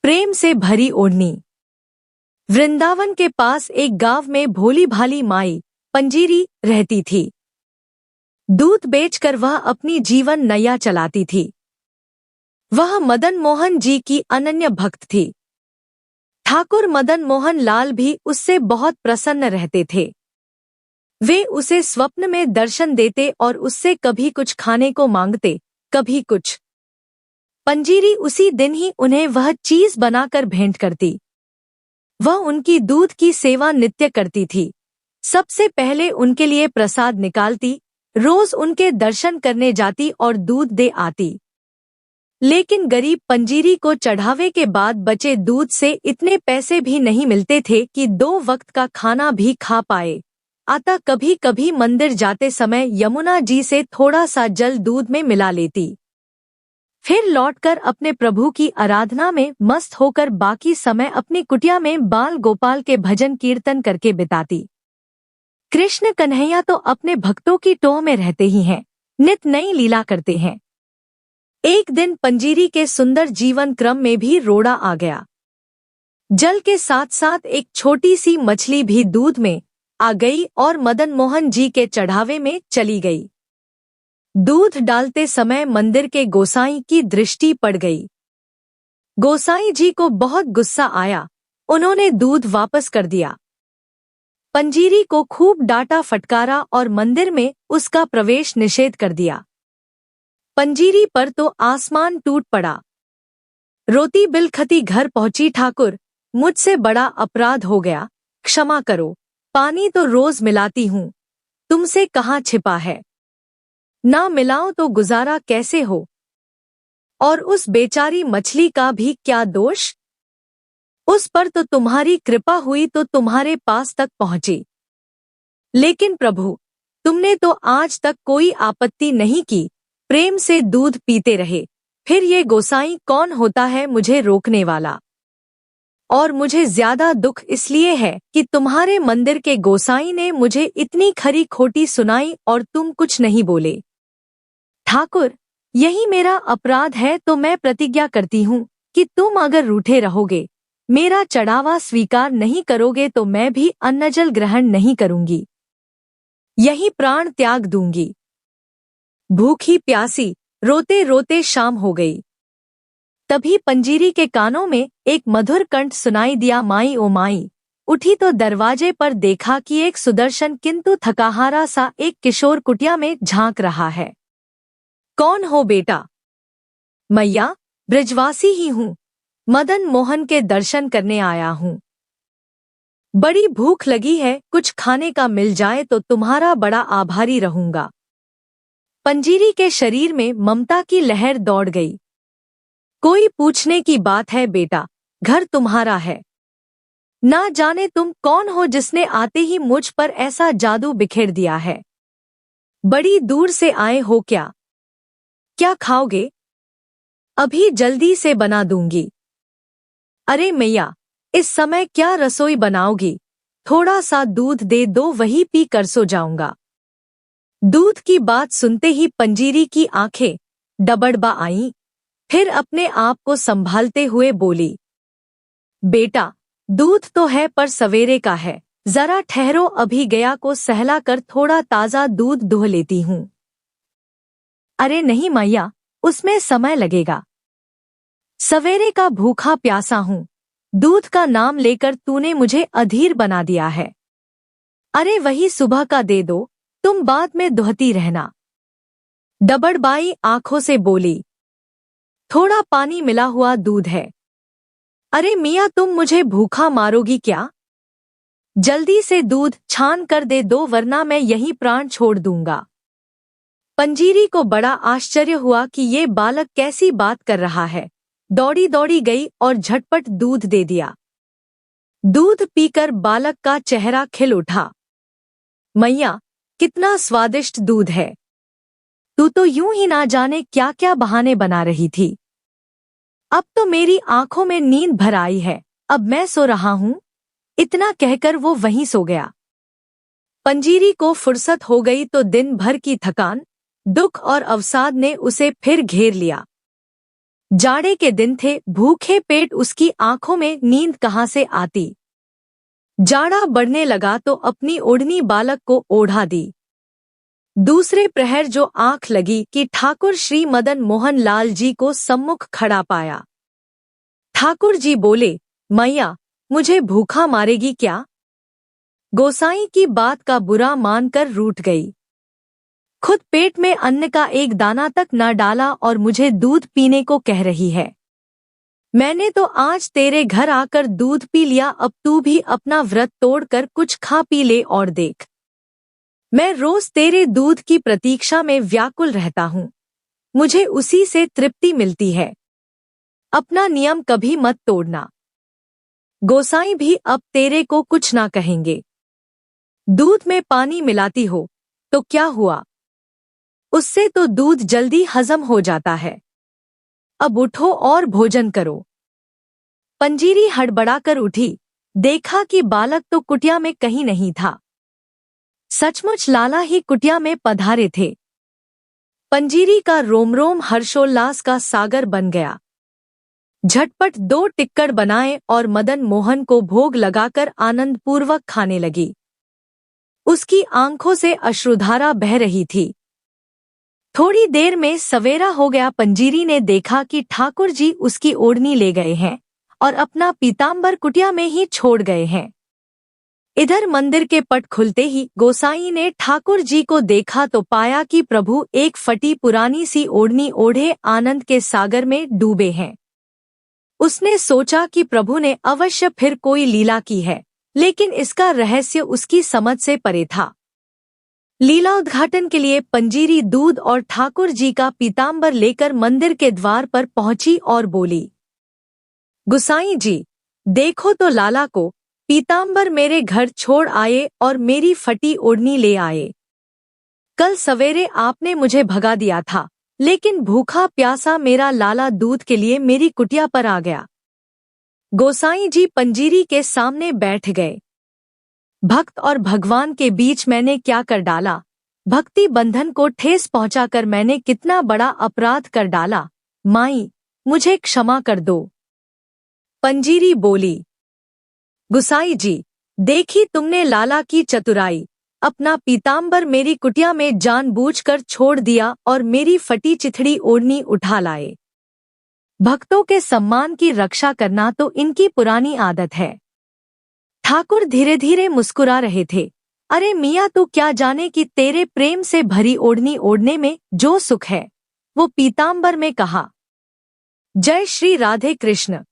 प्रेम से भरी ओढ़नी। वृंदावन के पास एक गांव में भोली भाली माई पंजीरी रहती थी। दूध बेचकर वह अपनी जीवन नैया चलाती थी। वह मदन मोहन जी की अनन्य भक्त थी। ठाकुर मदन मोहन लाल भी उससे बहुत प्रसन्न रहते थे। वे उसे स्वप्न में दर्शन देते और उससे कभी कुछ खाने को मांगते, कभी कुछ। पंजीरी उसी दिन ही उन्हें वह चीज बनाकर भेंट करती। वह उनकी दूध की सेवा नित्य करती थी। सबसे पहले उनके लिए प्रसाद निकालती, रोज उनके दर्शन करने जाती और दूध दे आती। लेकिन गरीब पंजीरी को चढ़ावे के बाद बचे दूध से इतने पैसे भी नहीं मिलते थे कि 2 वक्त का खाना भी खा पाए। अतः कभी कभी मंदिर जाते समय यमुना जी से थोड़ा सा जल दूध में मिला लेती। फिर लौटकर अपने प्रभु की आराधना में मस्त होकर बाकी समय अपनी कुटिया में बाल गोपाल के भजन कीर्तन करके बिताती। कृष्ण कन्हैया तो अपने भक्तों की टोह में रहते ही हैं, नित नई लीला करते हैं। एक दिन पंजीरी के सुंदर जीवन क्रम में भी रोड़ा आ गया। जल के साथ साथ एक छोटी सी मछली भी दूध में आ गई और मदन मोहन जी के चढ़ावे में चली गई। दूध डालते समय मंदिर के गोसाई की दृष्टि पड़ गई। गोसाई जी को बहुत गुस्सा आया। उन्होंने दूध वापस कर दिया। पंजीरी को खूब डांटा फटकारा और मंदिर में उसका प्रवेश निषेध कर दिया। पंजीरी पर तो आसमान टूट पड़ा। रोती बिलखती घर पहुंची, ठाकुर मुझसे बड़ा अपराध हो गया, क्षमा करो। पानी तो रोज मिलाती हूँ, तुमसे कहाँ छिपा है। ना मिलाऊं तो गुजारा कैसे हो। और उस बेचारी मछली का भी क्या दोष। उस पर तो तुम्हारी कृपा हुई तो तुम्हारे पास तक पहुंची। लेकिन प्रभु, तुमने तो आज तक कोई आपत्ति नहीं की, प्रेम से दूध पीते रहे। फिर ये गोसाई कौन होता है मुझे रोकने वाला। और मुझे ज्यादा दुख इसलिए है कि तुम्हारे मंदिर के गोसाई ने मुझे इतनी खरी खोटी सुनाई और तुम कुछ नहीं बोले। ठाकुर, यही मेरा अपराध है तो मैं प्रतिज्ञा करती हूँ कि तुम अगर रूठे रहोगे, मेरा चढ़ावा स्वीकार नहीं करोगे तो मैं भी अन्नजल ग्रहण नहीं करूंगी, यही प्राण त्याग दूंगी। भूखी प्यासी रोते रोते शाम हो गई। तभी पंजीरी के कानों में एक मधुर कंठ सुनाई दिया, माई ओ माई। उठी तो दरवाजे पर देखा कि एक सुदर्शन किंतु थकाहारा सा एक किशोर कुटिया में झांक रहा है। कौन हो बेटा। मैया, ब्रजवासी ही हूँ, मदन मोहन के दर्शन करने आया हूँ। बड़ी भूख लगी है, कुछ खाने का मिल जाए तो तुम्हारा बड़ा आभारी रहूंगा। पंजीरी के शरीर में ममता की लहर दौड़ गई। कोई पूछने की बात है बेटा, घर तुम्हारा है। ना जाने तुम कौन हो जिसने आते ही मुझ पर ऐसा जादू बिखेर दिया है। बड़ी दूर से आए हो क्या? क्या खाओगे? अभी जल्दी से बना दूंगी। अरे मैया, इस समय क्या रसोई बनाओगी? थोड़ा सा दूध दे दो, वही पी कर सो जाऊंगा। दूध की बात सुनते ही पंजीरी की आंखें डबडबा आईं। फिर अपने आप को संभालते हुए बोली, बेटा, दूध तो है पर सवेरे का है, जरा ठहरो, अभी गया को सहला कर थोड़ा ताजा दूध दुह लेती हूँ। अरे नहीं मैया, उसमें समय लगेगा। सवेरे का भूखा प्यासा हूँ, दूध का नाम लेकर तूने मुझे अधीर बना दिया है। अरे वही सुबह का दे दो, तुम बाद में दुहती रहना। डबडबाई आंखों से बोली, थोड़ा पानी मिला हुआ दूध है। अरे मियाँ, तुम मुझे भूखा मारोगी क्या? जल्दी से दूध छान कर दे दो, वरना मैं यही प्राण छोड़ दूंगा। पंजीरी को बड़ा आश्चर्य हुआ कि ये बालक कैसी बात कर रहा है। दौड़ी दौड़ी गई और झटपट दूध दे दिया। दूध पीकर बालक का चेहरा खिल उठा। मैया, कितना स्वादिष्ट दूध है। तू तो यूं ही ना जाने क्या क्या बहाने बना रही थी। अब तो मेरी आंखों में नींद भर आई है, अब मैं सो रहा हूं। इतना कहकर वो वहीं सो गया। पंजीरी को फुर्सत हो गई तो दिन भर की थकान, दुख और अवसाद ने उसे फिर घेर लिया। जाड़े के दिन थे, भूखे पेट उसकी आंखों में नींद कहाँ से आती। जाड़ा बढ़ने लगा तो अपनी ओढ़नी बालक को ओढ़ा दी। दूसरे प्रहर जो आंख लगी कि ठाकुर श्री मदन मोहन लाल जी को सम्मुख खड़ा पाया। ठाकुर जी बोले, मैया, मुझे भूखा मारेगी क्या? गोसाई की बात का बुरा मानकर रूठ गई। खुद पेट में अन्न का एक दाना तक न डाला और मुझे दूध पीने को कह रही है। मैंने तो आज तेरे घर आकर दूध पी लिया, अब तू भी अपना व्रत तोड़कर कुछ खा पी ले और देख। मैं रोज तेरे दूध की प्रतीक्षा में व्याकुल रहता हूँ, मुझे उसी से तृप्ति मिलती है। अपना नियम कभी मत तोड़ना। गोसाई भी अब तेरे को कुछ ना कहेंगे। दूध में पानी मिलाती हो तो क्या हुआ, उससे तो दूध जल्दी हजम हो जाता है। अब उठो और भोजन करो। पंजीरी हड़बड़ाकर उठी, देखा कि बालक तो कुटिया में कहीं नहीं था। सचमुच लाला ही कुटिया में पधारे थे। पंजीरी का रोम रोम हर्षोल्लास का सागर बन गया। झटपट 2 टिक्कड़ बनाए और मदन मोहन को भोग लगाकर आनंदपूर्वक खाने लगी। उसकी आंखों से अश्रुधारा बह रही थी। थोड़ी देर में सवेरा हो गया। पंजीरी ने देखा कि ठाकुर जी उसकी ओढ़नी ले गए हैं और अपना पीताम्बर कुटिया में ही छोड़ गए हैं। इधर मंदिर के पट खुलते ही गोसाई ने ठाकुर जी को देखा तो पाया कि प्रभु एक फटी पुरानी सी ओढ़नी ओढ़े आनंद के सागर में डूबे हैं। उसने सोचा कि प्रभु ने अवश्य फिर कोई लीला की है, लेकिन इसका रहस्य उसकी समझ से परे था। लीला उद्घाटन के लिए पंजीरी दूध और ठाकुर जी का पीताम्बर लेकर मंदिर के द्वार पर पहुंची और बोली, गुसाई जी, देखो तो लाला को पीताम्बर मेरे घर छोड़ आए और मेरी फटी ओढ़नी ले आए। कल सवेरे आपने मुझे भगा दिया था, लेकिन भूखा प्यासा मेरा लाला दूध के लिए मेरी कुटिया पर आ गया। गोसाई जी पंजीरी के सामने बैठ गए। भक्त और भगवान के बीच मैंने क्या कर डाला? भक्ति बंधन को ठेस पहुंचाकर मैंने कितना बड़ा अपराध कर डाला। माई, मुझे क्षमा कर दो। पंजीरी बोली, गुसाई जी, देखी तुमने लाला की चतुराई। अपना पीताम्बर मेरी कुटिया में जानबूझकर छोड़ दिया और मेरी फटी चिथड़ी ओढ़नी उठा लाए। भक्तों के सम्मान की रक्षा करना तो इनकी पुरानी आदत है। ठाकुर धीरे धीरे मुस्कुरा रहे थे। अरे मियाँ, तू क्या जाने कि तेरे प्रेम से भरी ओढ़नी ओढ़ने में जो सुख है वो पीताम्बर में कहा। जय श्री राधे कृष्ण।